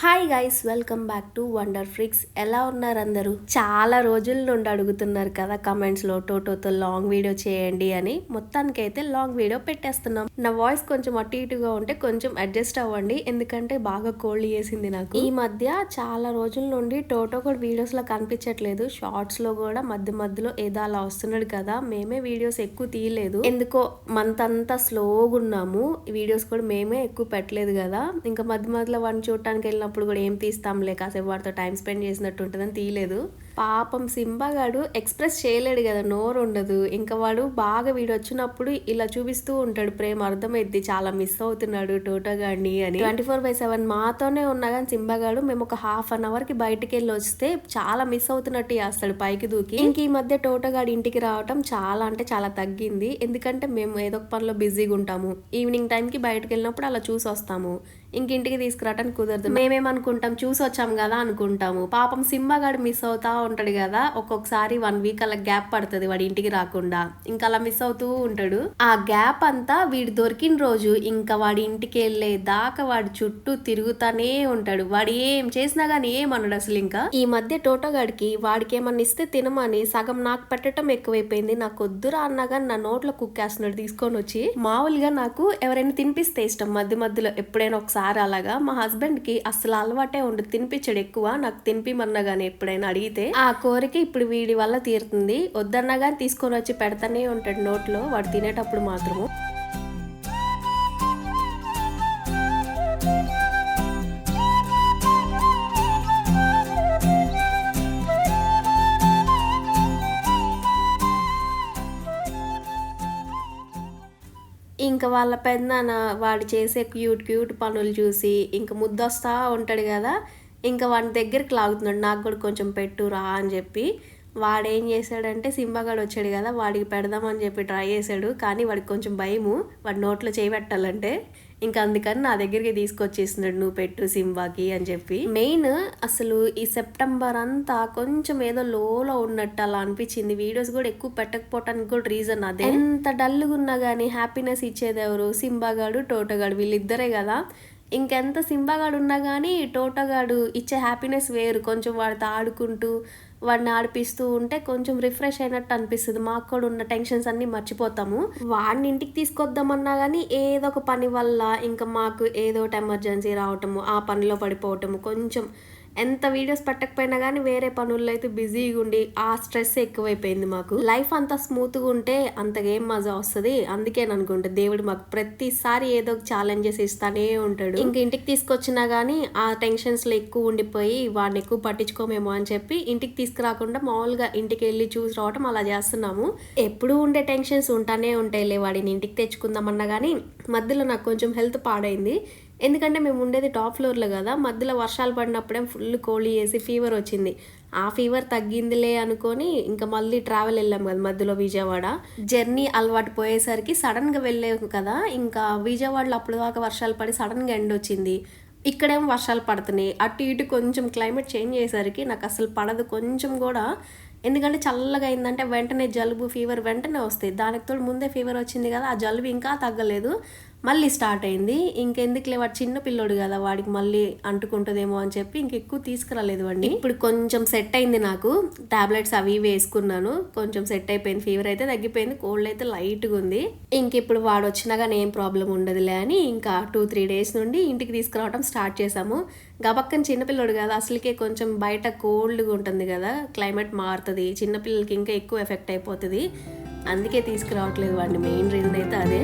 Hi guys, welcome back to wonder ఫ్రిక్స్. ఎలా ఉన్నారు అందరూ? చాలా రోజుల నుండి అడుగుతున్నారు కదా కమెంట్స్లో టోటోతో లాంగ్ వీడియో చేయండి అని. మొత్తానికైతే లాంగ్ వీడియో పెట్టేస్తున్నాం. నా వాయిస్ కొంచెం అటు ఇటుగా ఉంటే కొంచెం అడ్జస్ట్ అవ్వండి, ఎందుకంటే బాగా కోల్డ్ చేసింది నాకు. ఈ మధ్య చాలా రోజుల నుండి టోటో కూడా వీడియోస్లో కనిపించట్లేదు. షార్ట్స్లో కూడా మధ్య మధ్యలో ఏదో అలా వస్తున్నాడు కదా, మేమే వీడియోస్ ఎక్కువ తీయలేదు. ఎందుకో మంత్ అంతా స్లోగా ఉన్నాము, వీడియోస్ కూడా మేమే ఎక్కువ పెట్టలేదు కదా. ఇంకా మధ్య మధ్యలో వాడిని చూడటానికి వెళ్ళినప్పుడు కూడా ఏం తీస్తాంలే, కాసేపు వాడితో టైం స్పెండ్ చేసినట్టు ఉంటుందని తీయలేదు. పాపం సింబాగాడు ఎక్స్ప్రెస్ చేయలేడు కదా, నోరు ఉండదు. ఇంకా వాడు బాగా వీడు వచ్చినప్పుడు ఇలా చూపిస్తూ ఉంటాడు ప్రేమ, అర్థమైద్ది చాలా మిస్ అవుతున్నాడు టోటోగాడిని అని. 24/7 మాతోనే ఉన్నా కానీ సింబాగాడు మేము ఒక హాఫ్ అన్ అవర్ కి బయటకు వెళ్ళి వస్తే చాలా మిస్ అవుతున్నట్టు చేస్తాడు పైకి దూకి. ఇంక ఈ మధ్య టోటోగాడు ఇంటికి రావటం చాలా అంటే చాలా తగ్గింది, ఎందుకంటే మేము ఏదో ఒక పనిలో బిజీగా ఉంటాము. ఈవినింగ్ టైంకి బయటకు వెళ్ళినప్పుడు అలా చూసి వస్తాము, ఇంటికి తీసుకురావటానికి కుదరదు. మేమేమనుకుంటాం చూసి వచ్చాం కదా అనుకుంటాము. పాపం సింబాగాడు మిస్ అవుతా ఉంటాడు కదా, ఒక్కొక్కసారి 1 వీక్ అలా గ్యాప్ పడుతుంది వాడి ఇంటికి రాకుండా, ఇంకా అలా మిస్ అవుతూ ఉంటాడు. ఆ గ్యాప్ అంతా వీడు దొరికిన రోజు ఇంకా వాడి ఇంటికి వెళ్ళే దాకా వాడి చుట్టూ తిరుగుతానే ఉంటాడు. వాడు ఏం చేసినా గానీ ఏమన్నాడు అసలు. ఇంకా ఈ మధ్య టోటోగాడికి వాడికి ఏమన్నా ఇస్తే తినమని సగం నాకు పెట్టడం ఎక్కువైపోయింది. నాకు వద్దురా అన్నా కానీ నా నోట్లో కుక్కేస్తున్నాడు తీసుకొని వచ్చి. మామూలుగా నాకు ఎవరైనా తినిపిస్తే ఇష్టం, మధ్య మధ్యలో ఎప్పుడైనా ఒకసారి అలాగా. మా హస్బెండ్ కి అసలు అలవాటే ఉండదు, తినిపించాడు ఎక్కువ. నాకు తినిపిమన్నా గానీ ఎప్పుడైనా అడిగితే ఆ కోరిక ఇప్పుడు వీడి వల్ల తీరుతుంది. వద్దన్నా గానీ తీసుకొని వచ్చి పెడతానే ఉంటాడు నోట్లో, వాడు తినేటప్పుడు మాత్రము. ఇంకా వాళ్ళ పెద్దనాన్న వాడు చేసే క్యూట్ క్యూట్ పనులు చూసి ఇంకా ముద్దొస్తా ఉంటాడు కదా, ఇంకా వాడి దగ్గరికి లాగుతున్నాడు, నాకు కూడా కొంచెం పెట్టురా అని చెప్పి. వాడేం చేశాడంటే సింబాగాడు వచ్చాడు కదా, వాడికి పెడదామని చెప్పి ట్రై చేశాడు, కానీ వాడికి కొంచెం భయము వాడి నోట్లో చేయి పెట్టాలంటే. ఇంకా అందుకని నా దగ్గరికి తీసుకొచ్చేస్తున్నాడు, నువ్వు పెట్టు సింబాకి అని చెప్పి. మెయిన్ అసలు ఈ సెప్టెంబర్ అంతా కొంచెం ఏదో లోలో ఉన్నట్టు అలా అనిపించింది. వీడియోస్ కూడా ఎక్కువ పెట్టకపోవటానికి కూడా రీజన్ అదే. ఎంత డల్గా ఉన్నా కానీ హ్యాపీనెస్ ఇచ్చేది ఎవరు? సింబాగాడు టోటోగాడు, వీళ్ళిద్దరే కదా. ఇంకెంత సింబాగాడు ఉన్నా కానీ టోటోగాడు ఇచ్చే హ్యాపీనెస్ వేరు. కొంచెం వాడితో ఆడుకుంటూ వాడిని ఆడిపిస్తూ ఉంటే కొంచెం రిఫ్రెష్ అయినట్టు అనిపిస్తుంది. మాకు కూడా ఉన్న టెన్షన్స్ అన్ని మర్చిపోతాము. వాడిని ఇంటికి తీసుకొద్దామన్నా కానీ ఏదో ఒక పని వల్ల ఇంకా మాకు ఏదో ఒకటి ఎమర్జెన్సీ రావటము, ఆ పనిలో పడిపోవటము, కొంచెం ఎంత వీడియోస్ పెట్టకపోయినా కానీ వేరే పనుల్లో అయితే బిజీగా ఉండి ఆ స్ట్రెస్ ఎక్కువైపోయింది మాకు. లైఫ్ అంతా స్మూత్గా ఉంటే అంతగా ఏం మజా వస్తుంది. అందుకేననుకుంటా దేవుడు మాకు ప్రతిసారి ఏదో ఒక ఛాలెంజెస్ ఇస్తానే ఉంటాడు. ఇంక ఇంటికి తీసుకొచ్చినా కానీ ఆ టెన్షన్స్లో ఎక్కువ ఉండిపోయి వాడిని ఎక్కువ పట్టించుకోమేమో అని చెప్పి ఇంటికి తీసుకురాకుండా మామూలుగా ఇంటికి వెళ్ళి చూసి రావటం అలా చేస్తున్నాము. ఎప్పుడు ఉండే టెన్షన్స్ ఉంటానే ఉంటాయిలే, వాడిని ఇంటికి తెచ్చుకుందామన్నా కానీ మధ్యలో నాకు కొంచెం హెల్త్ పాడైంది. ఎందుకంటే మేము ఉండేది టాప్ ఫ్లోర్లో కదా, మధ్యలో వర్షాలు పడినప్పుడే ఫుల్ కోల్డ్ చేసి ఫీవర్ వచ్చింది. ఆ ఫీవర్ తగ్గిందిలే అనుకొని ఇంకా మళ్ళీ ట్రావెల్ వెళ్ళాం కదా మధ్యలో విజయవాడ. జర్నీ అలవాటు పోయేసరికి సడన్గా వెళ్ళాము కదా, ఇంకా విజయవాడలో అప్పుడు దాకా వర్షాలు పడి సడన్గా ఎండ్ వచ్చింది. ఇక్కడేమో వర్షాలు పడుతున్నాయి. అటు ఇటు కొంచెం క్లైమేట్ చేంజ్ అయ్యేసరికి నాకు అసలు పడదు కొంచెం కూడా. ఎందుకంటే చల్లగా అయిందంటే వెంటనే జలుబు ఫీవర్ వెంటనే వస్తాయి. దానికి తోడు ముందే ఫీవర్ వచ్చింది కదా, ఆ జలుబు ఇంకా తగ్గలేదు, మళ్ళీ స్టార్ట్ అయింది. ఇంకెందుకులే వాడు చిన్న పిల్లోడు కదా, వాడికి మళ్ళీ అంటుకుంటుందేమో అని చెప్పి ఇంకెక్కువ తీసుకురాలేదు వాడిని. ఇప్పుడు కొంచెం సెట్ అయింది, నాకు టాబ్లెట్స్ అవి వేసుకున్నాను, కొంచెం సెట్ అయిపోయింది. ఫీవర్ అయితే తగ్గిపోయింది, కోల్డ్ అయితే లైట్గా ఉంది. ఇంక ఇప్పుడు వాడు వచ్చినా కానీ ఏం ప్రాబ్లం ఉండదులే అని ఇంకా 2-3 డేస్ నుండి ఇంటికి తీసుకురావడం స్టార్ట్ చేసాము. గబక్కని చిన్నపిల్లడు కదా, అసలుకే కొంచెం బయట కోల్డ్గా ఉంటుంది కదా, క్లైమేట్ మారుతుంది, చిన్నపిల్లలకి ఇంకా ఎక్కువ ఎఫెక్ట్ అయిపోతుంది. అందుకే తీసుకురావట్లేదు వాడిని, మెయిన్ రీజన్ అయితే అదే.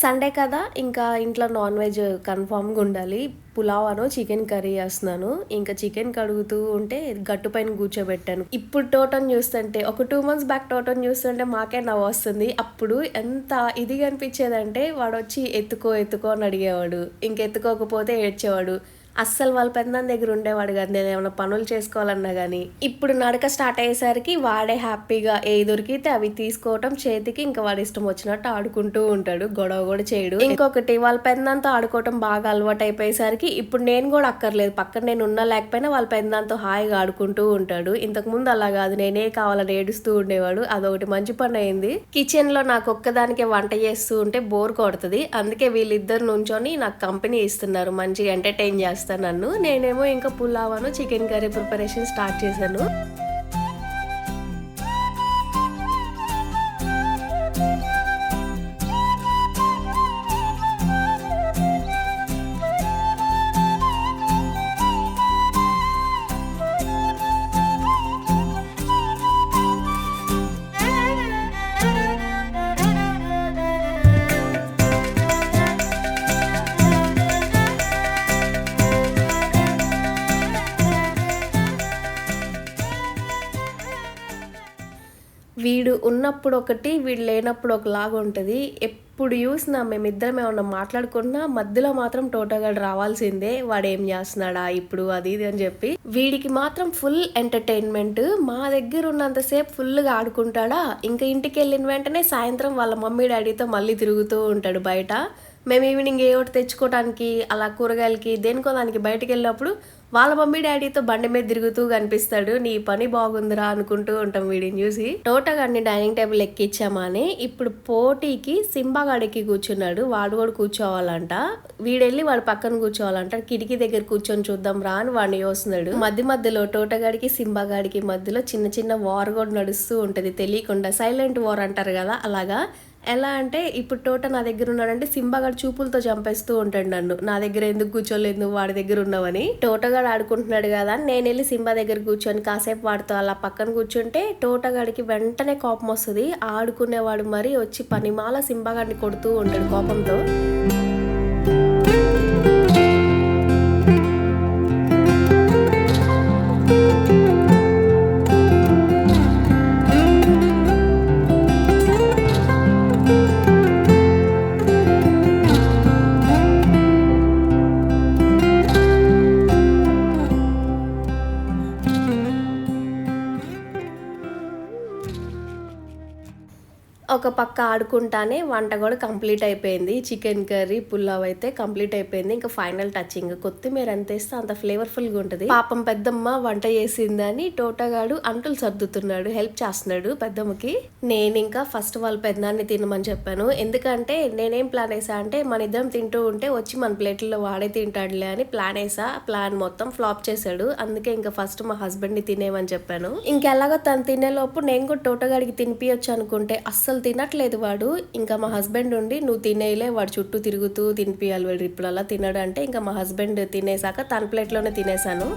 సండే కదా, ఇంకా ఇంట్లో నాన్ వెజ్ కన్ఫామ్గా ఉండాలి. పులావ్ అనో చికెన్ కర్రీ చేస్తున్నాను. ఇంకా చికెన్ కడుగుతూ ఉంటే గట్టు పైన కూర్చోబెట్టాను. ఇప్పుడు టోటోని చూస్తుంటే, ఒక 2 months బ్యాక్ టోటోని చూస్తుంటే మాకే నవ్వు వస్తుంది. అప్పుడు ఎంత ఇదిగా అనిపించేదంటే వాడు వచ్చి ఎత్తుకో ఎత్తుకో అని అడిగేవాడు, ఇంకెత్తుకోకపోతే ఏడ్చేవాడు. అస్సలు వాళ్ళ పెద్దనాన్న దగ్గర ఉండేవాడు కాదు, నేను ఏమైనా పనులు చేసుకోవాలన్నా కానీ. ఇప్పుడు నడక స్టార్ట్ అయ్యేసరికి వాడే హ్యాపీగా ఏది దొరికితే అవి తీసుకోవటం చేతికి, ఇంకా వాడి ఇష్టం వచ్చినట్టు ఆడుకుంటూ ఉంటాడు, గొడవ కూడా చేయడు. ఇంకొకటి వాళ్ళ పెద్దనాన్నతో ఆడుకోవటం బాగా అలవాటు అయిపోయేసరికి ఇప్పుడు నేను కూడా అక్కర్లేదు, పక్కన నేను ఉన్నా లేకపోయినా వాళ్ళ పెద్దనాన్నతో హాయిగా ఆడుకుంటూ ఉంటాడు. ఇంతకు ముందు అలా కాదు, నేనే కావాలని ఏడుస్తూ ఉండేవాడు. అదొకటి మంచి పని అయింది. కిచెన్ లో నాకు ఒక్కదానికే వంట చేస్తూ ఉంటే బోర్ కొడుతుంది, అందుకే వీళ్ళిద్దరు నుంచొని నాకు కంపెనీ ఇస్తున్నారు, మంచిగా ఎంటర్టైన్ చేస్తారు నన్ను. నేనేమో ఇంకా పులావను చికెన్ కర్రీ ప్రిపరేషన్ స్టార్ట్ చేశాను. వీడు ఉన్నప్పుడు ఒకటి, వీడు లేనప్పుడు ఒకలాగా ఉంటుంది. ఎప్పుడు చూసినా మేమిద్దరం ఏమన్నా మాట్లాడుకున్నా మధ్యలో మాత్రం టోటోగాడు రావాల్సిందే, వాడు ఏం చేస్తున్నాడా ఇప్పుడు అది ఇది అని చెప్పి. వీడికి మాత్రం ఫుల్ ఎంటర్టైన్మెంట్. మా దగ్గర ఉన్నంతసేపు ఫుల్గా ఆడుకుంటాడా, ఇంకా ఇంటికి వెళ్ళిన వెంటనే సాయంత్రం వాళ్ళ మమ్మీ డాడీతో మళ్ళీ తిరుగుతూ ఉంటాడు బయట. మేము ఈవినింగ్ ఏ ఒకటి తెచ్చుకోవడానికి అలా కూరగాయలకి దేనికో దానికి బయటకు వెళ్ళినప్పుడు వాళ్ళ మమ్మీ డాడీతో బండి మీద తిరుగుతూ కనిపిస్తాడు. నీ పని బాగుందిరా అనుకుంటూ ఉంటాం వీడిని చూసి. టోటోగాడిని డైనింగ్ టేబుల్ ఎక్కించామని ఇప్పుడు పోటీకి సింబాగాడికి కూర్చున్నాడు, వాడు కూడా కూర్చోవాలంట. వీడెళ్ళి వాడు పక్కన కూర్చోవాలంట. కిటికీ దగ్గర కూర్చొని చూద్దాం రా అని వాడిని చూస్తున్నాడు. మధ్యలో టోటోగాడికి సింబాగాడికి మధ్యలో చిన్న చిన్న వార్ కూడా నడుస్తూ ఉంటది తెలియకుండా, సైలెంట్ వార్ అంటారు కదా అలాగా. ఎలా అంటే ఇప్పుడు టోటో నా దగ్గర ఉన్నాడంటే సింబాగాడు చూపులతో చంపేస్తూ ఉంటాడు నన్ను, నా దగ్గర ఎందుకు కూర్చోలేదు నువ్వు వాడి దగ్గర ఉన్నావని. టోటోగాడు ఆడుకుంటున్నాడు కదా అని నేను వెళ్ళి సింబా దగ్గర కూర్చొని కాసేపు వాడితో అలా పక్కన కూర్చుంటే టోటోగాడికి వెంటనే కోపం వస్తుంది. ఆడుకునేవాడు మరి వచ్చి పనిమాల సింబాగాడిని కొడుతూ ఉంటాడు కోపంతో. ఒక పక్క ఆడుకుంటానే వంట కూడా కంప్లీట్ అయిపోయింది. చికెన్ కర్రీ పులావ్ అయితే కంప్లీట్ అయిపోయింది. ఇంకా ఫైనల్ టచింగ్ కొత్తిమీర ఎంత వేస్తే అంత ఫ్లేవర్ఫుల్గా ఉంటుంది. పాపం పెద్దమ్మ వంట చేసిందని టోటోగాడు అంటులు సర్దుతున్నాడు, హెల్ప్ చేస్తున్నాడు పెద్దమ్మకి. నేను ఇంకా ఫస్ట్ వాళ్ళ పెద్దనాన్ని తినమని చెప్పాను. ఎందుకంటే నేనేం ప్లాన్ వేసా అంటే మన ఇద్దరం తింటూ ఉంటే వచ్చి మన ప్లేట్లలో వాడే తింటాడులే అని ప్లాన్ వేసా. ప్లాన్ మొత్తం ఫ్లాప్ చేశాడు. అందుకే ఇంకా ఫస్ట్ మా హస్బెండ్ని తినేమని చెప్పాను. ఇంకెలాగో తను తినేలోపు నేను కూడా టోటోగాడికి తినిపించచ్చు అనుకుంటే అస్సలు తినట్లేదు వాడు. ఇంకా మా హస్బెండ్ ఉండి నువ్వు తినేయలే, వాడు చుట్టూ తిరుగుతూ తినిపియాలి వాడు ఇప్పుడు అలా తినడు అంటే ఇంకా మా హస్బెండ్ తినేసాక తన ప్లేట్లోనే తినేసాను.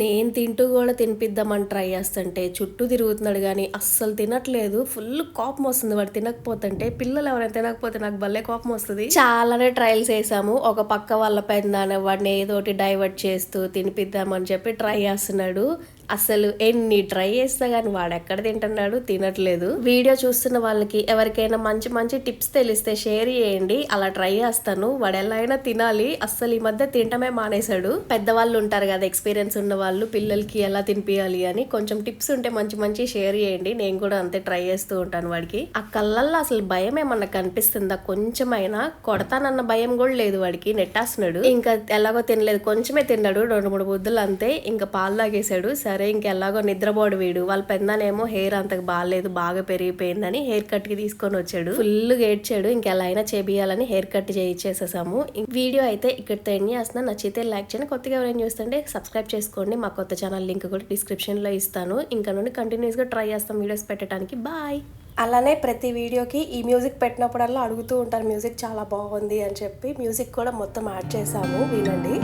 నేను తింటూ కూడా తినిపిద్దామని ట్రై చేస్తుంటే చుట్టూ తిరుగుతున్నాడు కానీ అస్సలు తినట్లేదు. ఫుల్ కోపం వస్తుంది వాడు తినకపోతుంటే. పిల్లలు ఎవరైనా తినకపోతే నాకు భలే కోపం వస్తుంది. చాలానే ట్రయల్స్ వేసాము. ఒక పక్క వాళ్ళ పెద్దనాన్న వాడిని ఏదోటి డైవర్ట్ చేస్తూ తినిపిద్దామని చెప్పి ట్రై చేస్తున్నాడు. అసలు ఎన్ని ట్రై చేస్తా కానీ వాడు ఎక్కడ తింటున్నాడు, తినట్లేదు. వీడియో చూస్తున్న వాళ్ళకి ఎవరికైనా మంచి మంచి టిప్స్ తెలిస్తే షేర్ చేయండి, అలా ట్రై చేస్తాను. వాడు ఎలా అయినా తినాలి. అస్సలు ఈ మధ్య తింటమే మానేశాడు. పెద్దవాళ్ళు ఉంటారు కదా ఎక్స్పీరియన్స్ ఉన్న వాళ్ళు, పిల్లలకి ఎలా తినిపియాలి అని కొంచెం టిప్స్ ఉంటే మంచి మంచి షేర్ చేయండి. నేను కూడా అంతే ట్రై చేస్తూ ఉంటాను. వాడికి ఆ కళ్ళల్లో అసలు భయం ఏమన్నా కనిపిస్తుందా కొంచెమైనా? కొడతానన్న భయం కూడా లేదు వాడికి. నెట్టేస్తున్నాడు. ఇంకా ఎలాగో తినలేదు, కొంచెమే తిన్నాడు, 2-3 బుద్ధులు అంతే. ఇంకా పాలు తాగేశాడు. సరే ఇంకెలాగో నిద్రపోడు వీడు. వాళ్ళ పెద్దనేమో హెయిర్ అంతకు బాగాలేదు, బాగా పెరిగిపోయిందని హెయిర్ కట్ కి తీసుకొని వచ్చాడు. ఫుల్ ఏడ్చాడు. ఇంకెలా అయినా చేపియాలని హెయిర్ కట్ చేయించేసేసాము. వీడియో అయితే ఇక్కడితో ఎండ్ చేస్తున్నా. నచ్చితే లైక్ చేయండి. కొత్తగా ఎవరైనా చూస్తుంటే సబ్స్క్రైబ్ చేసుకోండి. మా కొత్త ఛానల్ లింక్ కూడా డిస్క్రిప్షన్ లో ఇస్తాను. ఇంకా నుండి కంటిన్యూస్ గా ట్రై చేస్తాం వీడియోస్ పెట్టడానికి. బాయ్. అలానే ప్రతి వీడియోకి ఈ మ్యూజిక్ పెట్టినప్పుడల్లా అడుగుతూ ఉంటారు మ్యూజిక్ చాలా బాగుంది అని చెప్పి. మ్యూజిక్ కూడా మొత్తం యాడ్ చేసాము, వినండి.